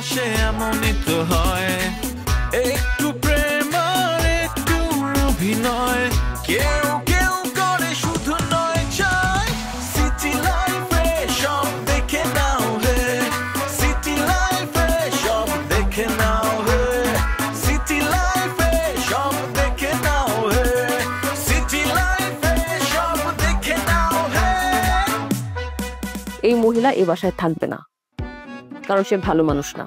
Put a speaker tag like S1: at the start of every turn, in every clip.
S1: ভালোবাসে এমনই তো হয়, একটু প্রেম আর একটু অভিনয়, কেউ কেউ করে শুধু নয় চায়। সিটি লাইফে সব দেখে নাও হে, সিটি লাইফে সব দেখে নাও হে, সিটি লাইফে সব দেখে নাও হে, সিটি লাইফে সব দেখে নাও হে।
S2: এই মহিলা এই বাসায় থাকবে না, কারণ সে ভালো মানুষ না।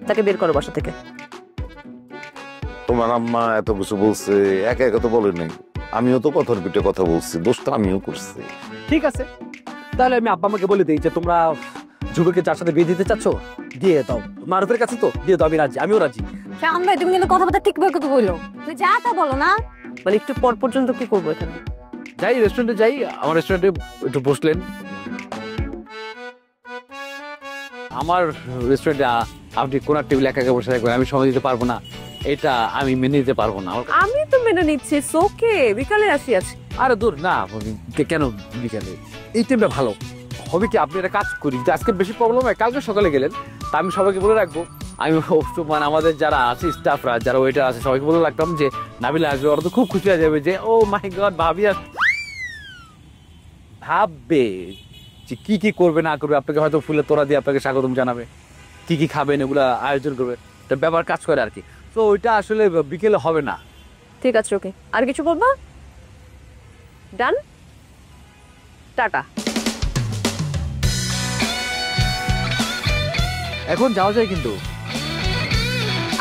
S2: তাকে বের করো বাসা থেকে।
S3: তোমার আম্মা এত কিছু বলছে, একা একা তো বলে নাই, আমিও তো কথার পিঠে কথা বলছি, দোষটা আমিও করছি।
S4: ঠিক আছে, তাহলে আমি আব্বা আমাকে বলে দিই যে তোমরা যুবকে যার সাথে বিয়ে দিতে চাচ্ছ দিয়ে দাও, মারুফের কাছে তো দিয়ে দাও, আমি রাজি, আমিও রাজি।
S2: শাম ভাই তুমি কিন্তু কথাবার্তা ঠিক করে কথা বলো, তুমি যা তা বলো না। মানে একটু পর পর্যন্ত কি করবো এখানে?
S4: যাই রেস্টুরেন্টে যাই, আমার রেস্টুরেন্টে একটু বসলেন। আমার রেস্টুরেন্টে আপনি কোন টেবিল একা একা বসে থাকবেন, আমি সময় দিতে পারবো না, এটা আমি মেনে নিতে পারবো না।
S2: আমি তো মেনে নিচ্ছি, ওকে বিকালে আসি।
S4: আরে দূর না, কেন বিকালে? এই টাইমটা ভালো হবে কি, আপনি একটা কাজ করি, আজকে বেশি প্রবলেম হয় কালকে সকালে গেলেন, তা আমি সবাইকে বলে রাখবো। আমি মানে আমাদের যারা আছে স্টাফরা, যারা ওয়েটার আছে, সবাইকে বলে রাখতাম যে নাবিলা আসবে, ওরা তো খুব খুশি হয়ে যাবে যে ও মাই গড ভাবি ভাববে যে কি কি করবে না করবে, আপনাকে হয়তো ফুলের তোড়া দিয়ে আপনাকে স্বাগতম জানাবে, কি কি খাবেন এগুলা আয়োজন করবে, এটা ব্যাপার কাজ করে আর কি। তো ওইটা আসলে বিকেলে হবে না।
S2: ঠিক আছে, ওকে। আর কিছু বলবা? ডান, টাটা।
S4: এখন যাওয়া যায় কিন্তু?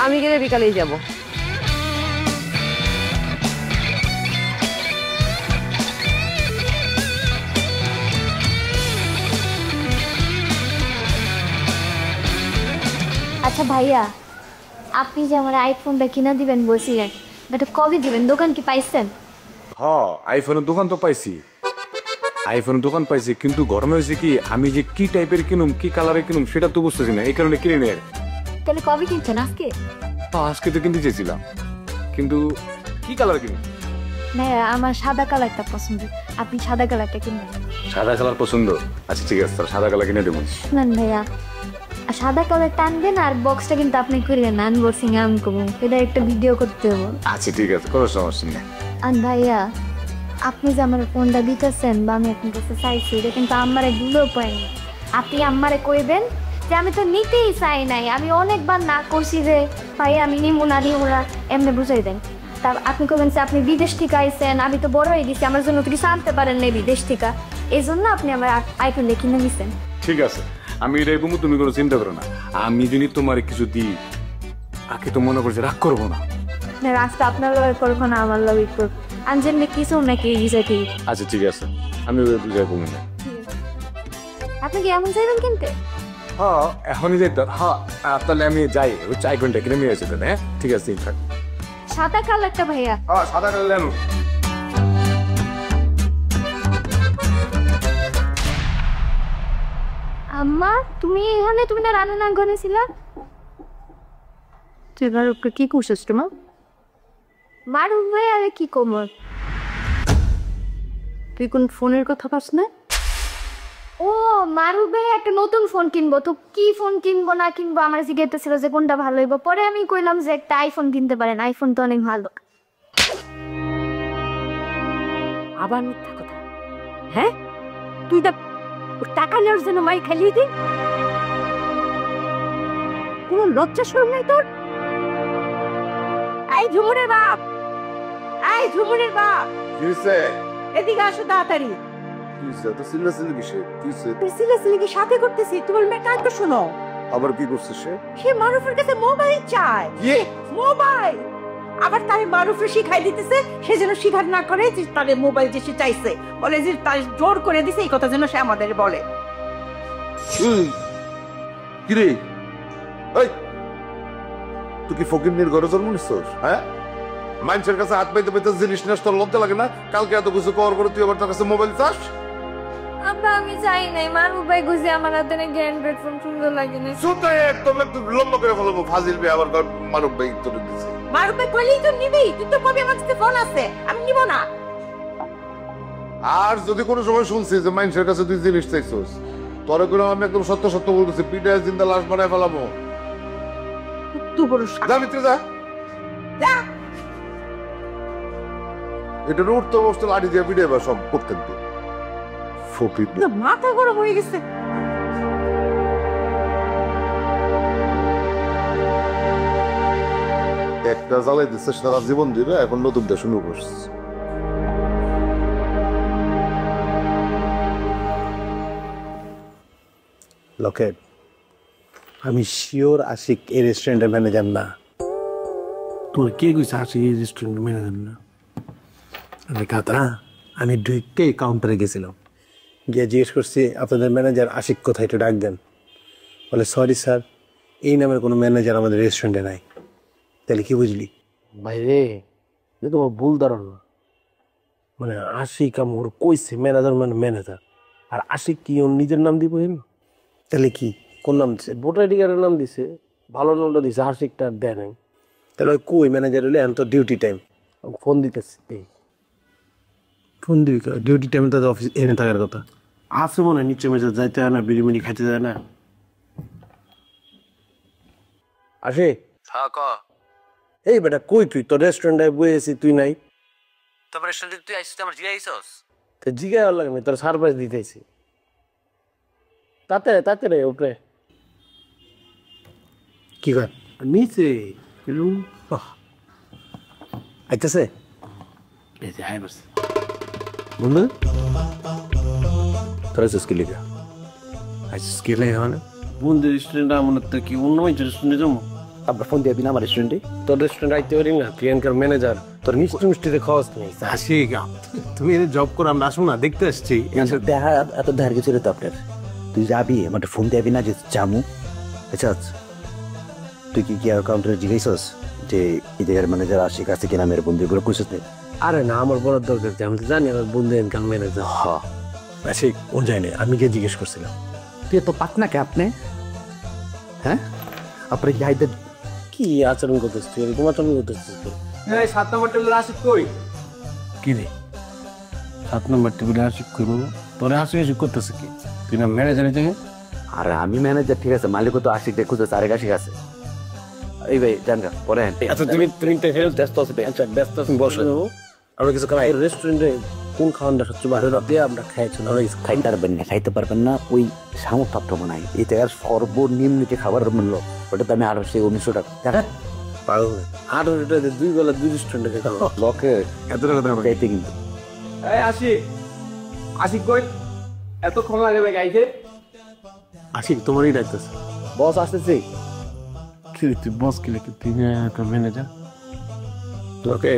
S2: আমি গেলে বিকালেই যাব।
S5: আচ্ছা ভাইয়া, আপনি যে আমার আইফোনটা কিনা দিবেন বলছিলেন, এটা কবে দিবেন? দোকান কি পাইছেন?
S6: হ্যাঁ, আইফোনের দোকান তো পাইছি, আইফোনের দোকান পাইছি, কিন্তু গরমে হয়েছে কি, আমি যে কি টাইপের কিনুম, কি কালারের কিনুম সেটা তো বুঝতেছি না, এই কারণে কিনে নেই।
S5: তাহলে কবে কিনছেন? আজকে?
S6: আজকে তো কিনতে চেয়েছিলাম, কিন্তু কি কালার কিনুম?
S5: ভাইয়া আমার সাদা কালারটা পছন্দ, আপনি সাদা কালারটা কিনবেন।
S6: সাদা কালার পছন্দ? আচ্ছা ঠিক আছে, তাহলে সাদা কালার কিনে দেবো।
S5: শুনেন ভাইয়া, সাদা কালার টানবেন, আর বক্সটা কিন্তু আপনি করিলেন আনবক্সিং, আমি করবো, এটা একটা ভিডিও করতে হবে।
S6: আচ্ছা ঠিক আছে, কোনো সমস্যা নেই।
S5: আর ভাইয়া, আপনি যে আমার ফোনটা দিতেছেন বা আমি আপনার কাছে চাইছি, এটা কিন্তু আমার দুলো পাইনি। আপনি আমারে কইবেন যে আমি তো নিতেই চাই নাই, আমি অনেকবার না করছি যে ভাইয়া আমি নিমু না নিমু না, এমনি বুঝাই দেন। তা আপনি কইবেন যে আপনি বিদেশ থেকে আইসেন, আমি তো বড় হয়ে গেছি, আমার জন্য তো কিছু আনতে পারেন না বিদেশ থেকে, এই জন্য আপনি আমার আইফোন কিনে নিছেন।
S6: ঠিক আছে, আমি এটাই বলবো, তুমি কোনো চিন্তা করো না। আমি যদি তোমার কিছু দিই, আগে তো মনে করছি রাগ করবো না।
S5: রাস্তা আপনার লগে করবো না, আমার লগে করবো, আনজেন কিছু নাকি বুঝাইতে।
S6: আচ্ছা ঠিক আছে, আমি বুঝাই বলবো না।
S5: আপনি কি এমন চাইবেন কিনতে?
S6: হ্যাঁ এখনই যাই তো। হ্যাঁ তাহলে আমি যাই, ওই আইফোনটা কিনে নিয়ে আসি। হ্যাঁ ঠিক আছে, ঠিক থাক।
S5: সাদা কালারটা ভাইয়া?
S6: হ্যাঁ সাদা কালার নেন।
S5: আম্মা তুমি এখানে, তুমি না রান্না ঘরে ছিলা?
S2: তুই মারুফকে কি করছিস তোমার?
S5: মারুফ ভাই আরে কি কোমর?
S2: তুই কোন ফোনের কথা পাস না?
S5: ও মারুফ ভাই একটা নতুন ফোন কিনবো, তো কি ফোন কিনবো না কিনবো আমার জিজ্ঞাসা ছিল যে কোনটা ভালো হইব। পরে আমি কইলাম যে একটা আইফোন কিনতে পারেন, আইফোন তো অনেক ভালো।
S2: আবার মিথ্যা কথা? হ্যাঁ, তুই টাকা নেওয়ার জন্য মাই খালিয়ে দি? কোনো লজ্জা শরম নাই তোর? এই ঝুমুরের বাপ, এই ঝুমুরের বাপ, এদিকে আসো তাড়াতাড়ি। কি সাথে করতেছি? তোমার মেয়ে কাঁদতে শোনো।
S3: আবার কি করছে সে?
S2: সে মারুফের কাছে মোবাইল চায়। মোবাইল আবার তাই মারুফে শিখাই দিতেছে, সে যেন স্বীকার না করে যে তার মোবাইল যে সে চাইছে, বলে যে তার জোর করে দিছে, এই কথা যেন সে আমাদের বলে।
S3: কিরে তুই কি ফকিন্নির ঘরে জন্ম নিচ্ছিস? হ্যাঁ, মানুষের কাছে হাত পাইতে পাইতে জিনিস নেস, তোর লজ্জা লাগে না? কালকে এত কিছু করার পরে তুই আবার তোর কাছে মোবাইল চাস?
S5: আব্বা আমি চাই নাই, মারুফ ভাই গুছে আমার হাতে নাকি অ্যান্ড্রয়েড ফোন সুন্দর লাগে না।
S3: শুনতে একদম একটু লম্বা করে ফেলবো, ফাজিল বে আবার মারুফ ভাই তোর দিছে।
S2: মারুফ ভাই কইলেই তো নিবি, তুই তো কবি আমার কাছে ফোন আছে, আমি নিব না।
S3: আর যদি কোনো সময় শুনছি যে মানুষের কাছে তুই জিনিস চাইছিস, তোরে করে আমি একদম সত্য সত্য বলতেছি, পিঠায় জিন্দা লাশ বানায় ফেলাবো।
S2: কত বড় সাহস!
S3: যা ভিতরে যা।
S2: যা।
S3: এটা উঠতে বসতে লাঠি দিয়ে পিড়ে বা সব প্রত্যেক দিন ফকির।
S2: না, মাথা গরম হয়ে গেছে।
S3: একটা জ্বালাই দিচ্ছে সারা জীবন দিবে, এখন নতুন দিয়ে শুরু করছে।
S7: লকেট, আমি শিওর আশিক এই রেস্টুরেন্টের ম্যানেজার না।
S8: তোর কে কইছে আশিক এই রেস্টুরেন্টের ম্যানেজার না?
S7: আমি কাতা, আমি ঢুকে কাউন্টারে গেছিলাম, গিয়ে জিজ্ঞেস করছি আপনাদের ম্যানেজার আশিক কোথায়, একটু ডাক দেন। বলে সরি স্যার, এই নামের কোনো ম্যানেজার আমাদের রেস্টুরেন্টে নাই। তাহলে কি বুঝলি?
S8: ভাই রে, এ তোমার ভুল ধারণা। মানে আশিক আমার কইছে ম্যানেজার মানে ম্যানেজার, আর আশিক কি ওর নিজের নাম দিব?
S7: তাহলে কি, কোন নাম দিচ্ছে?
S8: ভোটার আইডি কার্ডের নাম দিছে, ভালো নামটা দিছে, আশিকটা দেয় নাই।
S7: তাহলে ওই কই ম্যানেজার হলে এখন তো ডিউটি টাইম।
S8: ফোন দিতেছে,
S7: ফোন দিবি, ডিউটি টাইমে তো অফিস এনে থাকার কথা।
S8: আছে মনে হয় নিচে মেঝে যাইতে হয় না, বিরিমিরি খাইতে যায় না। আসে
S4: হ্যাঁ ক।
S8: এই বেটা কই তুই? তোর রেস্টুরেন্টে বসেছি, তুই নাই।
S4: তারপরে রেস্টুরেন্টে তুই আইছিস, আমার জিগাই আইছস?
S8: তো জিগাই আর লাগে না, তোর সারপ্রাইজ দিতেছি। তাতে তাতে রে উপরে
S7: কি কর
S8: নিচে
S7: আইতেছে
S8: বন্ধু,
S7: তোরা স্কিল লিখা স্কিল মানে
S8: বন্ধু রেস্টুরেন্ট আমার তো কি অন্য রেস্টুরেন্টে যাবো?
S7: আপনার ফোন দিয়ে দিন আমার রেস্টুরেন্টে।
S8: তোর রেস্টুরেন্ট আইতে পারি না, প্রিয়াঙ্কার ম্যানেজার, তোর মিষ্টি মিষ্টিতে খাওয়াস নেই।
S7: আশিক, তুমি এনে জব করো, আমরা আসুন না, দেখতে আসছি।
S9: দেখা এত ধার গেছিল তো আপনার, তুই যাবি আমার ফোন দিবি না যে জামু? আচ্ছা তুই কি কি আর কাউন্টারে জিজ্ঞাসস যে ইদের ম্যানেজার আশিক আছে কিনা, মেয়ের বন্ধুগুলো কইছিস?
S8: আরে না, আমার বড় দরকার, আমি তো জানি আমার বন্ধু এনকাম ম্যানেজার।
S9: হ্যাঁ
S7: আশিক ও যায়নি, আমি গিয়ে জিজ্ঞেস করছিলাম।
S9: তুই তো পাত না কে আপনি? হ্যাঁ আপনি যাইতে
S8: কি আচরণ করতেছিস তুই? এরকম আচরণ করতেছিস তুই?
S4: 7 নম্বর টেবিলের আশিক কই?
S8: কি রে 7 নম্বর টেবিলে আশিক কই বাবু? তোর আশিক করতেছে কি? তুই না ম্যানেজারের জায়গায়?
S9: আরে আমি ম্যানেজার, ঠিক আছে, মালিকও তো আশিক দেখো, আরেক আশিক আছে। এই ভাই জানগা পরে।
S8: আচ্ছা তুমি ব্যস্ত আছো, আচ্ছা ব্যস্ত আছো, বসে আমরা কিছু খাই। রেস্টুরেন্টে কোন খাওয়ানটা সবচেয়ে ভালো দিয়ে আমরা খাইছি না?
S9: খাইতে পারবেন না, ওই সামর্থ্য বানাই। এই জায়গার সর্বনিম্ন যে খাবারের মূল্য, ওটা দামে আরো সেই 1900 টাকা।
S7: পাগল
S8: 800 টাকা 2 বেলা 2 রেস্টুরেন্টে খাওয়া
S9: লকে
S7: এত টাকা দাম
S9: খাইতে কিন্তু।
S4: এই আশিক, আশিক কই? এতক্ষণ লাগে ভাই গাইতে?
S7: আশিক তোমারই ডাকতেছে।
S9: বস আসতেছে।
S8: কি তুই বস কি লিখে? তুই একটা ম্যানেজার?
S7: ওকে,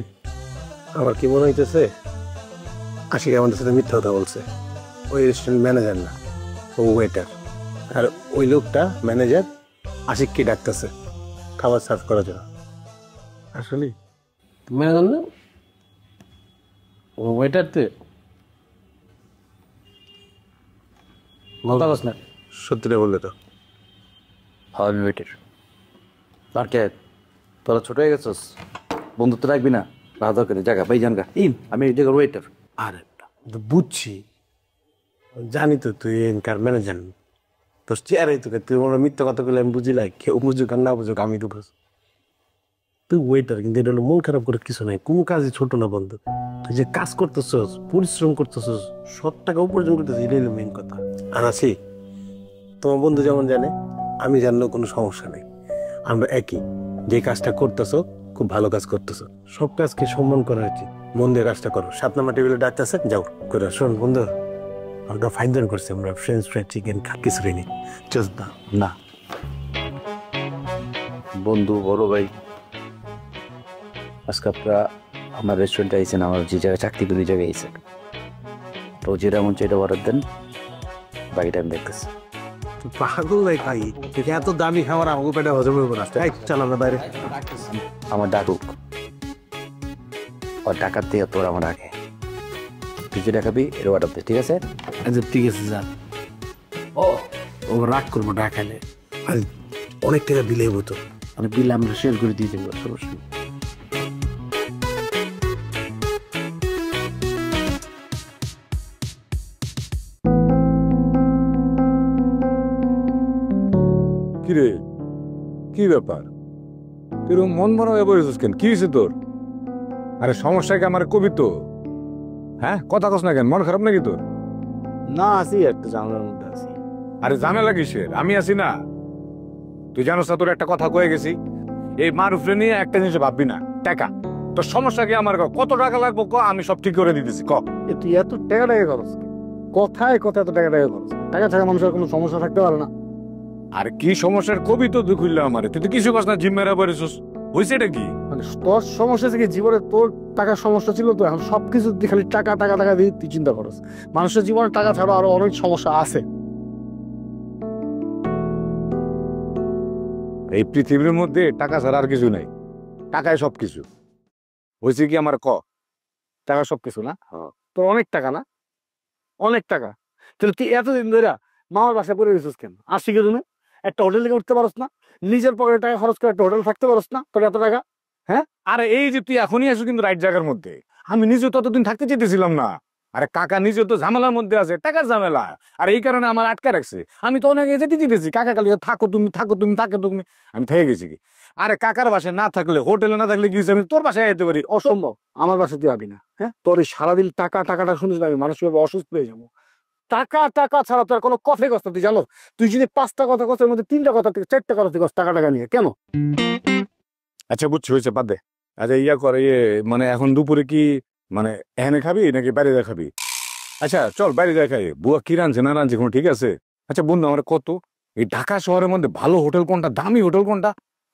S7: আমার কি মনে হইতেছে আশিক আমাদের সাথে মিথ্যা কথা বলছে। ওই রেস্টুরেন্ট ম্যানেজার না, ও ওয়েটার। আর ওই লোকটা ম্যানেজার আশিককে ডাকতেছে খাবার সার্ভ করার জন্য।
S8: আসলে ম্যানেজার না, ও ওয়েটার। তে বলতে পারছ না?
S7: সত্যিটা বললে তো।
S9: হ্যাঁ আমি ওয়েটার। আর কে তোরা ছোট হয়ে গেছস? বন্ধুত্ব রাখবি না? না দরকার জায়গা ভাই জানগা। আমি এই জায়গার ওয়েটার।
S7: আরে বুঝছি, জানি তো তুই এনকার ম্যানেজার। তোর চেয়ারে তোকে, তুই ওরা মিথ্যা কথা বলে আমি বুঝিলাই। কেউ বুঝুক আর না বুঝুক, আমি তো বুঝ। তুই ওয়েটার, কিন্তু এটা হলো মন খারাপ করে কিছু নাই। কোনো কাজই ছোট না বন্ধু। তুই যে কাজ করতেছস, পরিশ্রম করতেছস, 100 টাকা উপার্জন করতেছিস, এটাই হলো মেন কথা। আর আছি তোমার বন্ধু যেমন জানে, আমি জানলেও কোনো সমস্যা নেই। আমরা একই, যে কাজটা করতেছো খুব ভালো কাজ করতেছো। সব কাজকে সম্মান করা উচিত। মন দিয়ে কাজটা করো। 7 নম্বর টেবিলে ডাকতেছে, যাও করে। শোন বন্ধু, আমরা ফাইন্দার করছি, আমরা ফ্রেঞ্চ ফ্রাইড চিকেন কিছু নি চল না।
S9: না বন্ধু, বড় ভাই, আজকে আপনারা আমার রেস্টুরেন্টে আইসেন, আমার যে জায়গায় চাকরি করি ওই জায়গায় আইসেন। তো যেটা মন চাই এটা অর্ডার দেন, বাকিটা আমি দেখতেছি।
S7: পাগল ভাই ভাই, এত দামি খাবার আমাকে পেটে হজম হইব না। চল আমরা বাইরে।
S9: আমার ডাকুক, ওর ডাকাত দিয়ে তোর আমার আগে তুই যে ডাকাবি এর অর্ডার দে, ঠিক আছে?
S8: আচ্ছা ঠিক আছে যান। ও রাগ করবো ডাকালে,
S7: আর অনেক টাকা বিলে হইব তো।
S8: আমি বিল আমরা শেয়ার করে দিয়ে দেবো, সমস্যা নেই।
S6: কিরে, কি ব্যাপার? তুই এরকম মন মরা হয়ে পড়েছিস কেন? কি হয়েছে তোর? আরে সমস্যা কি আমার কবি তো? হ্যাঁ, কথা কস না কেন? মন খারাপ নাকি তোর?
S7: না, আছি একটা ঝামেলার মধ্যে আছি।
S6: আরে ঝামেলা কিসের? আমি আছি না? তুই জানোস না তোর একটা কথা কয়ে গেছি, এই মারুফরে নিয়ে একটা জিনিস ভাববি না, টাকা। তোর সমস্যা কি আমার? কত টাকা লাগবো ক, আমি সব ঠিক করে দিতেছি ক।
S7: তুই এত টাকা খরচ, কথায় কথা এত টাকা খরচ, টাকা ছাড়া মানুষের কোনো সমস্যা থাকতে পারে না।
S6: আর কি সমস্যার কবি তো তুই খুললে আমার? তুই তো কিছু কস না, জিম মেরা পড়েছিস, হয়েছে এটা কি?
S7: মানে তোর সমস্যা থেকে জীবনে তোর টাকার সমস্যা ছিল তো, এখন সবকিছু খালি টাকা টাকা টাকা দিয়ে তুই চিন্তা করস। মানুষের জীবনে টাকা ছাড়া আরো অনেক সমস্যা আছে।
S6: এই পৃথিবীর মধ্যে টাকা ছাড়া আর কিছু নাই, টাকায় সবকিছু। হয়েছে কি আমার ক?
S7: টাকা সবকিছু না? তোর অনেক টাকা না? অনেক টাকা। তাহলে তুই এতদিন ধরে মামার বাসায় পড়ে গেছিস কেন? আসি কি জন্য? একটা হোটেল থেকে উঠতে পারস না? নিজের পকেটে টাকা খরচ করে একটা হোটেল থাকতে পারস না? তোর এত টাকা? হ্যাঁ,
S6: আরে এই যে তুই এখনই আসো কিন্তু রাইট জায়গার মধ্যে। আমি নিজে ততদিন থাকতে চেয়েছিলাম না। আরে কাকা নিজে তো ঝামেলার মধ্যে আছে, টাকার ঝামেলা, আর এই কারণে আমার আটকা রাখছে। আমি তো অনেক যেতে দিতেছি, কাকা খালি থাকো তুমি, থাকো তুমি, থাকো তুমি। আমি থেকে গেছি কি? আরে কাকার বাসায় না থাকলে, হোটেলে না থাকলে কি আমি তোর বাসায় যেতে পারি?
S7: অসম্ভব। আমার বাসায় তুই আবি না। হ্যাঁ, তোর এই সারাদিন টাকা টাকাটা শুনিস না, আমি মানসিকভাবে অসুস্থ হয়ে যাবো। টাকা টাকা ছাড়া তোর কোনো কথাই কষ্ট, তুই জানো? তুই যদি 5টা কথা কথার মধ্যে 3টা কথা থেকে 4টা কথা থেকে টাকা টাকা নিয়ে কেন?
S6: আচ্ছা বুঝছি, হয়েছে, বাদ দে। আচ্ছা ইয়া করে, মানে এখন দুপুরে কি মানে এখানে খাবি নাকি বাইরে যা খাবি? আচ্ছা চল বাইরে যা খাই। বুয়া কি রাঁধছে না রাঁধছে কোনো ঠিক আছে? আচ্ছা বন্ধু, আমার কত এই ঢাকা শহরের মধ্যে ভালো হোটেল কোনটা, দামি হোটেল কোনটা?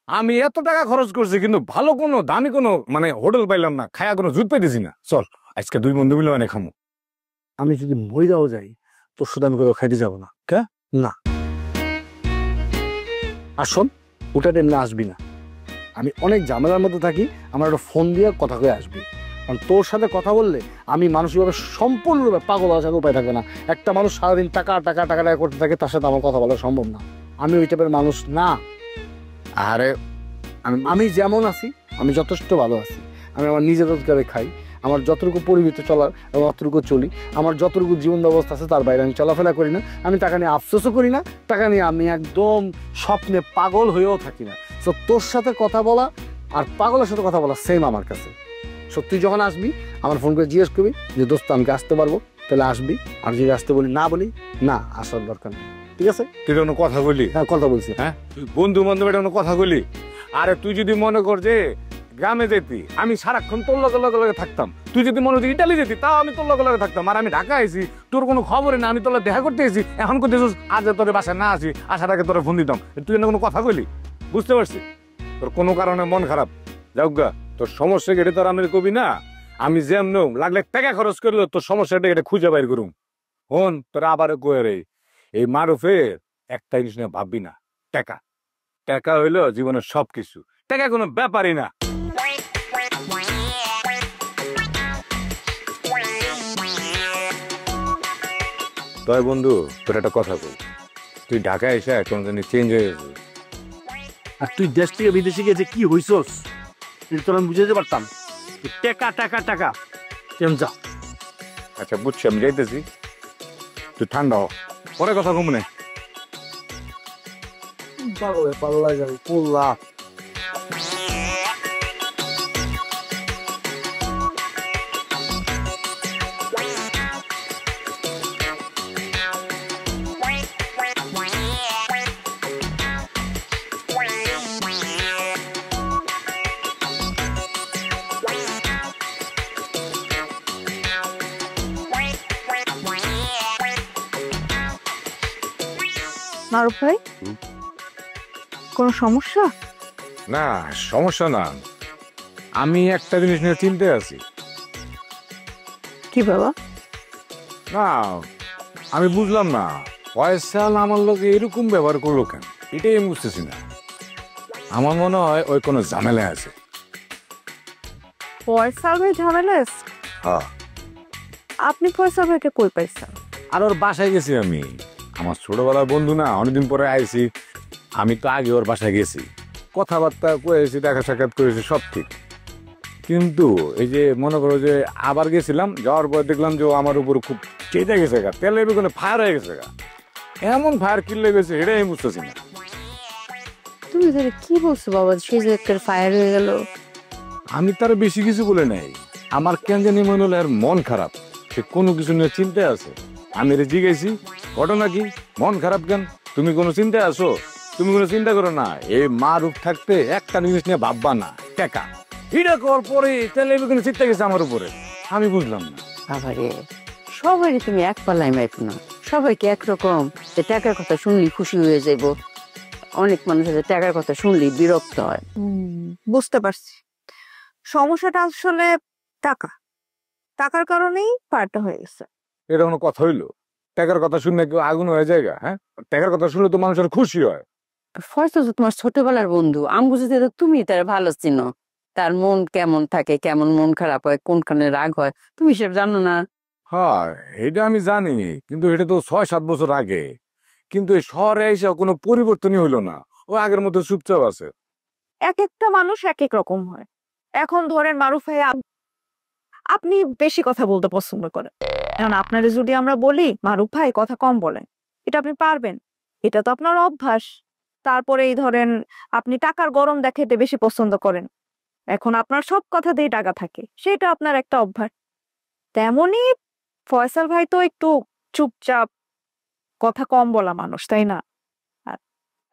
S6: আমি এত টাকা খরচ করছি কিন্তু ভালো কোনো দামি কোনো মানে হোটেল পাইলাম না, খায়া কোনো জুত পাইতেছি না। চল আজকে 2 বন্ধু মিলে অনেক খামো।
S7: আমি যদি মরিদাও যাই তোর সাথে আমি কোথাও খাইতে যাবো না। কে? না। আর শোন, ওটা এমনি আসবি না। আমি অনেক ঝামেলার মধ্যে থাকি, আমার একটা ফোন দিয়ে কথা কয়ে আসবি। কারণ তোর সাথে কথা বললে আমি মানসিকভাবে সম্পূর্ণরূপে পাগল হওয়ার সাথে উপায় থাকবে না। একটা মানুষ সারাদিন টাকা টাকা টাকা টাকা করতে থাকে, তার সাথে আমার কথা বলা সম্ভব না। আমি ওই টাইপের মানুষ না।
S6: আরে
S7: আমি যেমন আছি আমি যথেষ্ট ভালো আছি। আমি আমার নিজের রোজগারে খাই, আমার যতটুকু পরিমিত চলার অতটুকু চলি, আমার যতটুকু জীবন ব্যবস্থা আছে তার বাইরে আমি চলাফেরা করি না। আমি টাকা নিয়ে আফসোসও করি না, টাকা নিয়ে আমি একদম স্বপ্নে পাগল হয়েও থাকি না। তো তোর সাথে কথা বলা আর পাগলের সাথে কথা বলা সেম আমার কাছে। সত্যি যখন আসবি আমার ফোন করে জিজ্ঞেস করবি যে দোস্ত আমি কি আসতে পারবো, তাহলে আসবি। আর যদি আসতে বলি না আসার দরকার নেই, ঠিক আছে?
S6: তুই কোনো কথা বলি?
S7: হ্যাঁ কথা বলছি।
S6: হ্যাঁ, বন্ধু বান্ধব এটা কথা বলি। আরে তুই যদি মনে কর যে গ্রামে যেতি, আমি সারাক্ষণ তোর লগে থাকতাম। তুই যদি মনে হচ্ছে ইটালি যেতি, তাও আমি তোর লগে থাকতাম। আর আমি ঢাকা আইছি, তোর কোনো খবরে না, আমি তোর দেখা করতে এসেছি। এখন করতে আজ তোর বাসায় না আসি, আসার আগে তোর ফোন দিতাম। তুই কোনো কথা বলি? বুঝতে পারছি তোর কোনো কারণে মন খারাপ। যাও গা, তোর সমস্যা কেটে তোর আমি কবি না। আমি যেমন লাগলে টাকা খরচ করলে তোর সমস্যাটা এটা খুঁজে বাইর করুম। হন তোর আবার কয়ে রে, এই মারুফের একটা জিনিস নিয়ে ভাববি না, টাকা। টাকা হইলো জীবনের সবকিছু, টাকা কোনো ব্যাপারই না। তবে বন্ধু তোর একটা কথা বল, তুই ঢাকায় এসে কেমন জানি চেঞ্জ হয়ে গেছে।
S7: আর তুই দেশ থেকে বিদেশে গিয়ে যে কি হইছস এটা তোর আমি বুঝাতে পারতাম। টাকা টাকা টাকা কেমন যা।
S6: আচ্ছা বুঝছি, আমি যাইতেছি, তুই ঠান্ডা হ, পরে কথা কম না।
S7: পাল্লা যাবে পোল্লা।
S2: মারুফ ভাই, কোনো সমস্যা?
S6: না সমস্যা না, আমি একটা জিনিস নিয়ে চিন্তায় আছি।
S2: কি বাবা?
S6: না আমি বুঝলাম না, ফয়সাল আমার লোকে এরকম ব্যবহার করলো কেন, এটাই আমি বুঝতেছি না। আমার মনে হয় ওই কোনো ঝামেলা আছে।
S2: ফয়সাল ভাই ঝামেলা আছে?
S6: হ্যাঁ।
S2: আপনি ফয়সাল ভাইকে কই পাইছেন?
S6: আর ওর বাসায় গেছি আমি, আমার ছোটবেলার বন্ধু না, অনেকদিন পরে আইছি। আমি তো আগে ওর বাসায় গেছি, কথাবার্তা কয়েছি, দেখা সাক্ষাৎ করেছি, সব ঠিক। কিন্তু এই যে মনে করো যে আবার গেছিলাম, যাওয়ার পর দেখলাম যে ও আমার উপর খুব চেঁচে গেছে গা, তেলের বেগুনে ফায়ার হয়ে গেছে গা। এমন ফায়ার কিনলে গেছে এটাই আমি বুঝতেছি না।
S2: তুমি তাহলে কি বলছো বাবা, সে যে একটা ফায়ার হয়ে গেল?
S6: আমি তার বেশি কিছু বলে নাই, আমার কেন জানি মনে হলো আর মন খারাপ, সে কোনো কিছু নিয়ে চিন্তায় আছে। আমি রে জিজ্ঞাসি ঘটনা কি, মন খারাপ কেন, তুমি কোনো চিন্তায় আছো? তুমি কোনো চিন্তা করো না, এই মা রূপ থাকতে একটা জিনিস নিয়ে ভাববা না, টাকা। এটা কর পরে তাহলে কোনো চিন্তা গেছে আমার উপরে, আমি বুঝলাম না।
S2: বাবারে, সবাই তুমি এক পাল্লায় মাইপ না, সবাইকে একরকম। যে টাকার কথা শুনলি খুশি হয়ে যাইব, অনেক মানুষ আছে টাকার কথা শুনলি বিরক্ত হয়।
S10: বুঝতে পারছি, সমস্যাটা আসলে টাকা, টাকার কারণেই পারটা হয়ে গেছে।
S6: এটা কোনো কথা হইলো? টাকার কথা শুনলে কেউ আগুন হয়ে যায়? হ্যাঁ, টাকার কথা শুনলে তো মানুষের খুশি হয়।
S2: ফয়সাল তো তোমার ছোটবেলার বন্ধু, আমি বুঝতে তুমি তার ভালো চিনো, তার মন কেমন থাকে, কেমন মন খারাপ হয়, কোনখানে রাগ হয়, তুমি সব জানো না?
S6: হ্যাঁ, এটা আমি জানি, কিন্তু এটা তো 6-7 বছর আগে। কিন্তু এই শহরে এসে কোনো পরিবর্তনই হইলো না, ও আগের মতো চুপচাপ আছে।
S10: এক একটা মানুষ এক এক রকম হয়। এখন ধরেন মারুফ ভাই, আপনি বেশি কথা বলতে পছন্দ করেন, এখন আপনারে যদি আমরা বলি মারুফ ভাই কথা কম বলেন, এটা আপনি পারবেন? এটা তো আপনার অভ্যাস। তারপরে এই ধরেন আপনি টাকার গরম দেখাতে বেশি পছন্দ করেন, এখন আপনার সব কথাতেই টাকা থাকে, সেটা আপনার একটা অভ্যাস। তেমনি ফয়সাল ভাই তো একটু চুপচাপ, কথা কম বলা মানুষ, তাই না?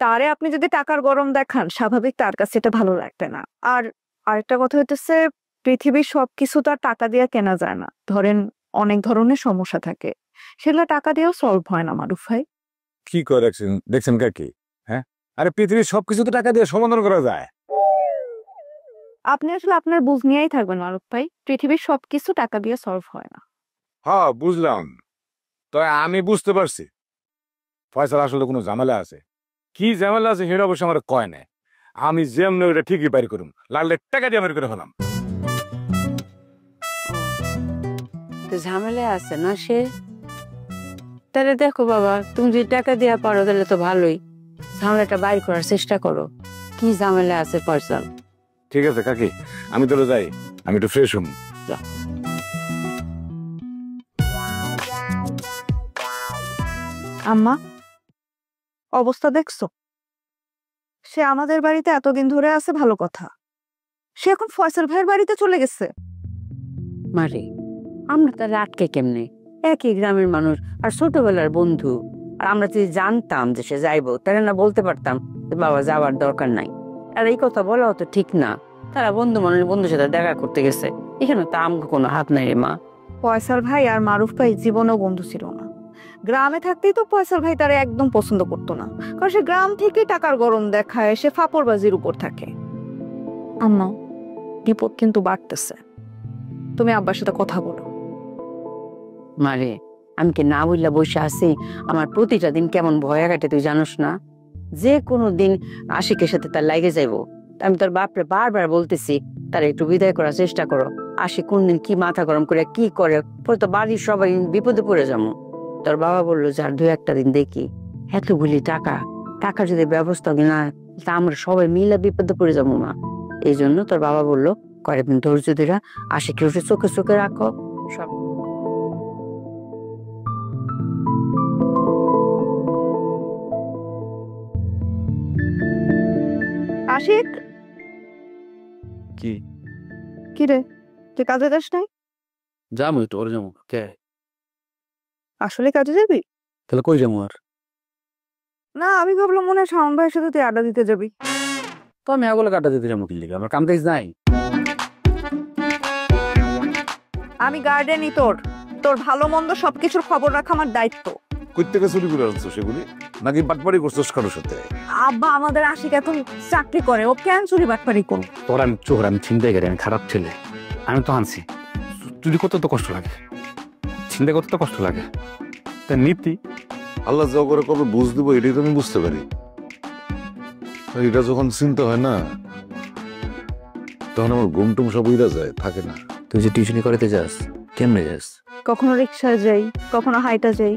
S10: তারে আপনি যদি টাকার গরম দেখান, স্বাভাবিক তার কাছে এটা ভালো লাগবে না। আর আরেকটা কথা হইতেছে, পৃথিবীর সবকিছু তো আর টাকা দিয়ে কেনা যায় না। ধরেন অনেক ধরনের সমস্যা থাকে, সেগুলো টাকা দিয়েও সলভ হয় না মারুফ ভাই।
S6: কি করে দেখছেন কাকি? হ্যাঁ, আরে পৃথিবীর সবকিছু তো টাকা দিয়ে সমাধান করা যায়।
S10: আপনি আসলে আপনার বুঝ নিয়েই থাকবেন মারুফ ভাই, পৃথিবীর সবকিছু টাকা দিয়ে সলভ হয় না।
S6: হ্যাঁ বুঝলাম, তো আমি বুঝতে পারছি ফয়সাল আসলে কোনো ঝামেলা আছে। কি ঝামেলা আছে সেটা অবশ্য আমার কয় না, আমি যেমনি ওটা ঠিকই বাইর করুম, লাগলে টাকা দিয়ে বের করে ফেলাম।
S2: ঝামেলা আছে না সে? তাহলে দেখো বাবা, তুমি যদি টাকা দেওয়া পারো তাহলে তো ভালোই, ঝামেলাটা বাইর করার চেষ্টা করো। কি ঝামেলা আছে ফয়সাল?
S6: ঠিক আছে কাকি, আমি তোরা যাই, আমি একটু ফ্রেশ হম।
S10: আম্মা, অবস্থা দেখছো? সে আমাদের বাড়িতে এতদিন ধরে আছে, ভালো কথা, সে এখন ফয়সাল ভাইয়ের বাড়িতে চলে গেছে।
S2: মারে, আমরা তাহলে আটকে কেমনে? একই গ্রামের মানুষ আর ছোটবেলার বন্ধু, আর আমরা যদি জানতাম যে সে যাইবো, তাহলে না বলতে পারতাম বাবা যাওয়ার দরকার নাই। আর এই কথা বলাও তো ঠিক না, তারা বন্ধু মানুষ বন্ধুর সাথে দেখা করতে গেছে, এখানে তো আমাকে কোনো হাত নাই রে মা।
S10: ফয়সাল ভাই আর মারুফ ভাই জীবনেও বন্ধু ছিল না। গ্রামে থাকতেই তো ফয়সাল ভাই তারা একদম পছন্দ করতো না, কারণ সে গ্রাম থেকেই টাকার গরম দেখায়, সে ফাপড়বাজির উপর থাকে। আম্মা, বিপদ কিন্তু বাড়তেছে, তুমি আব্বার সাথে কথা বলো।
S2: মারে, আমি কি না বললা বসে আছি? আমার প্রতিটা দিন কেমন ভয় কাটে তুই জানোস না? যে কোনো দিন আশিকের সাথে তার লাগে যাইবো। আমি তোর বাপরে বারবার বলতেছি তার একটু বিদায় করার চেষ্টা করো। আশিক কোনদিন কি মাথা গরম করে কি করে, পরে তো বাড়ির সবাই বিপদে পড়ে যাবো। তোর বাবা বললো যে আর 2-1 দিন দেখি, এতগুলি টাকা, টাকার যদি ব্যবস্থা না, তা আমরা সবাই মিলে বিপদে পড়ে যাবো মা। এই জন্য তোর বাবা বললো কয়েকদিন ধৈর্য ধরে আশিকের উঠে চোখে চোখে রাখো সব।
S10: আশিক,
S4: কি
S10: কি রে, তুই কাজে যাস নাই?
S4: যাবো একটু ওরে যাবো। কে?
S10: আসলে কাজে যাবি?
S4: তাহলে কই যাবো আর?
S10: না, আমি ভাবলাম মনে হয় শাওন ভাইয়ের সাথে তুই আড্ডা দিতে যাবি।
S4: তো আমি আগলে কাটা দিতে যাবো কি লিখে, আমার কাম কাজ নাই।
S10: আমি গার্ডেনই, তোর তোর ভালো মন্দ সবকিছুর খবর রাখা আমার দায়িত্ব।
S3: কই থেকে চুরি করে আনছো সেগুলি, নাকি বাটপাড়ি করছোস কারোর সাথে?
S10: আব্বা আমাদের আশিক এখন চাকরি করে, ও কেন চুরি বাটপারি করুন?
S4: তোর আমি চোর, আমি চিন্তাই করি, আমি খারাপ ছেলে, আমি তো আনছি। চুরি করতে তো কষ্ট লাগে, চিন্তা করতে তো কষ্ট লাগে, তা নীতি
S3: আল্লাহ যা করে কবে বুঝ দিব এটাই তো আমি বুঝতে পারি। এটা যখন চিন্তা হয় না, তখন আমার ঘুম টুম সব উইরা যায়, থাকে না।
S4: তুই যে টিউশনি করাতে যাস, কেমনে যাস?
S10: কখনো রিক্সায় যাই, কখনো হাইটা যাই।